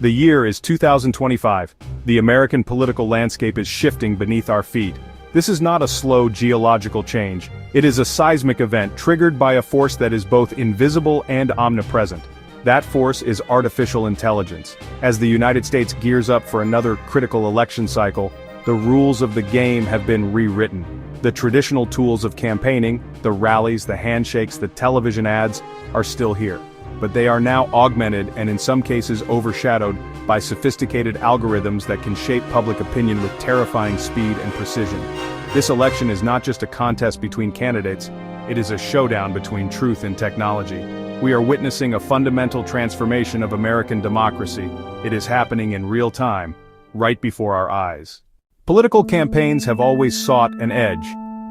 The year is 2025. The American political landscape is shifting beneath our feet. This is not a slow geological change. It is a seismic event triggered by a force that is both invisible and omnipresent. That force is artificial intelligence. As the United States gears up for another critical election cycle, the rules of the game have been rewritten. The traditional tools of campaigning, the rallies, the handshakes, the television ads, are still here. But they are now augmented and in some cases overshadowed by sophisticated algorithms that can shape public opinion with terrifying speed and precision. This election is not just a contest between candidates, it is a showdown between truth and technology. We are witnessing a fundamental transformation of American democracy. It is happening in real time, right before our eyes. Political campaigns have always sought an edge.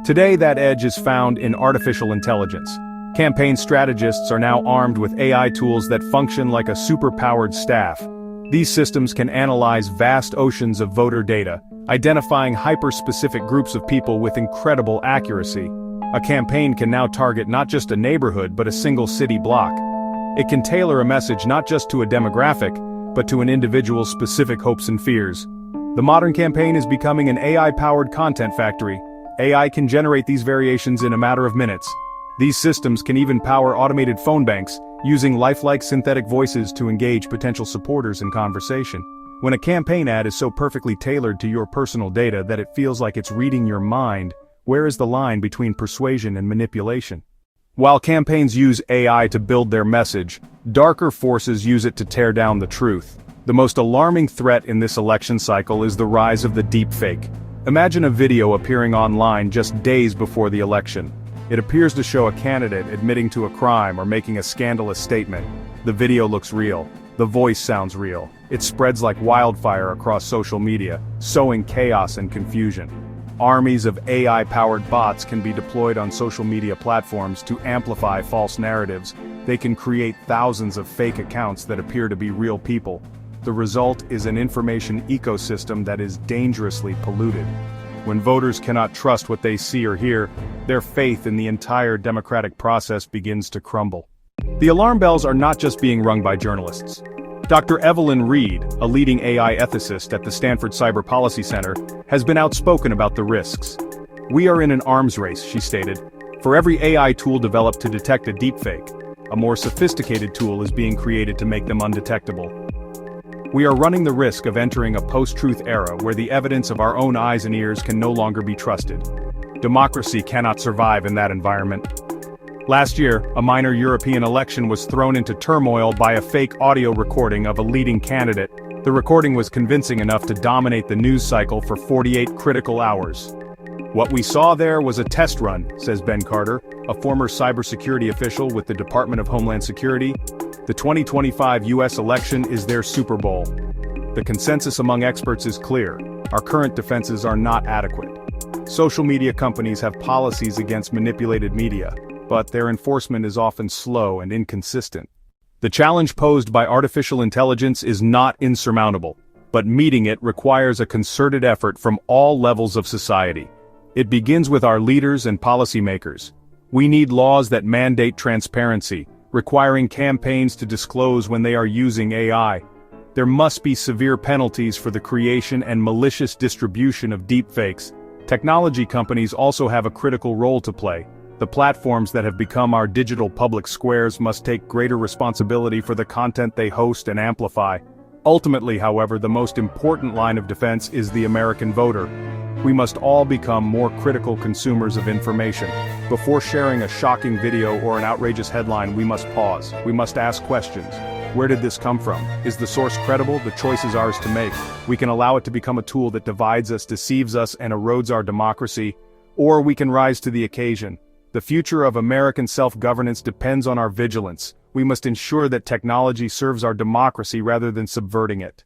Today that edge is found in artificial intelligence. Campaign strategists are now armed with AI tools that function like a super-powered staff. These systems can analyze vast oceans of voter data, identifying hyper-specific groups of people with incredible accuracy. A campaign can now target not just a neighborhood but a single city block. It can tailor a message not just to a demographic, but to an individual's specific hopes and fears. The modern campaign is becoming an AI-powered content factory. AI can generate these variations in a matter of minutes. These systems can even power automated phone banks, using lifelike synthetic voices to engage potential supporters in conversation. When a campaign ad is so perfectly tailored to your personal data that it feels like it's reading your mind, where is the line between persuasion and manipulation? While campaigns use AI to build their message, darker forces use it to tear down the truth. The most alarming threat in this election cycle is the rise of the deepfake. Imagine a video appearing online just days before the election. It appears to show a candidate admitting to a crime or making a scandalous statement. The video looks real. The voice sounds real. It spreads like wildfire across social media, sowing chaos and confusion. Armies of AI-powered bots can be deployed on social media platforms to amplify false narratives. They can create thousands of fake accounts that appear to be real people. The result is an information ecosystem that is dangerously polluted. When voters cannot trust what they see or hear, their faith in the entire democratic process begins to crumble. The alarm bells are not just being rung by journalists. Dr. Evelyn Reed, a leading AI ethicist at the Stanford Cyber Policy Center, has been outspoken about the risks. "We are in an arms race," she stated. "For every AI tool developed to detect a deepfake, a more sophisticated tool is being created to make them undetectable. We are running the risk of entering a post-truth era where the evidence of our own eyes and ears can no longer be trusted. Democracy cannot survive in that environment." Last year, a minor European election was thrown into turmoil by a fake audio recording of a leading candidate. The recording was convincing enough to dominate the news cycle for 48 critical hours. "What we saw there was a test run," says Ben Carter, a former cybersecurity official with the Department of Homeland Security. "The 2025 US election is their Super Bowl. The consensus among experts is clear. Our current defenses are not adequate. Social media companies have policies against manipulated media, but their enforcement is often slow and inconsistent. The challenge posed by artificial intelligence is not insurmountable, but meeting it requires a concerted effort from all levels of society. It begins with our leaders and policymakers. We need laws that mandate transparency, requiring campaigns to disclose when they are using AI. There must be severe penalties for the creation and malicious distribution of deepfakes. Technology companies also have a critical role to play. The platforms that have become our digital public squares must take greater responsibility for the content they host and amplify. Ultimately, however, the most important line of defense is the American voter. We must all become more critical consumers of information. Before sharing a shocking video or an outrageous headline, we must pause. We must ask questions. Where did this come from? Is the source credible? The choice is ours to make. We can allow it to become a tool that divides us, deceives us, and erodes our democracy, or we can rise to the occasion. The future of American self-governance depends on our vigilance. We must ensure that technology serves our democracy rather than subverting it.